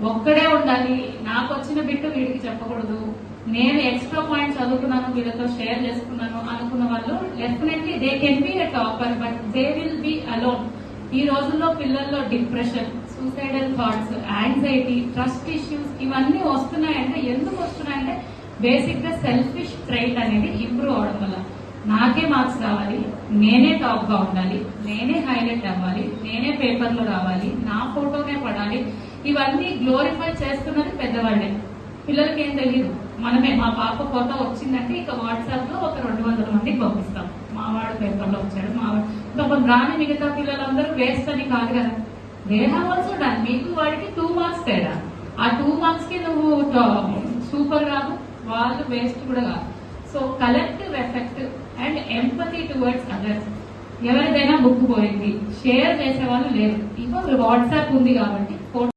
ఒక్కడే ఉండాలి, నాకు వచ్చిన బిట్టు వీడికి చెప్పకూడదు, నేను ఎక్స్ట్రా పాయింట్ చదువుకున్నాను వీళ్ళతో షేర్ చేసుకున్నాను అనుకున్న వాళ్ళు definitely they can be a topper, but they will be alone. ఈ రోజుల్లో పిల్లల్లో depression, suicidal thoughts, anxiety, trust issues ఇవన్నీ వస్తున్నాయంటే ఎందుకు వస్తున్నాయంటే బేసిక్ గా సెల్ఫిష్ ట్రైట్ అనేది ఇంప్రూవ్ అవడం వల్ల. నాకే మార్క్స్ రావాలి, నేనే టాప్ గా ఉండాలి, నేనే హైలైట్ అవ్వాలి, నేనే పేపర్ లో రావాలి, నా ఫోటోనే పడాలి, ఇవన్నీ గ్లోరిఫై చేస్తున్నది పెద్దవాళ్లే. పిల్లలకి ఏం తెలియదు. మనమే మా పాప ఫోటో వచ్చిందంటే ఇక వాట్సాప్ లో ఒక 200 మందికి పంపిస్తాం, మావాడు పేపర్ లో వచ్చాడు, మావాడు. ఇంకా రాని మిగతా పిల్లలందరూ వేస్ట్ అని కాదు కదా, దే హావ్ ఆల్సో డన్. మీకు వాడికి 2 మార్క్స్ తేడా, ఆ 2 మార్క్స్ కి నువ్వు సూపర్ కాదు, వాళ్ళు వేస్ట్ కూడా కాదు. So collective effect and empathy towards others. ఎవరిదైనా బుక్ పోయింది, షేర్ చేసే వాళ్ళు లేరు. ఇప్పుడు వాట్సాప్ ఉంది కాబట్టి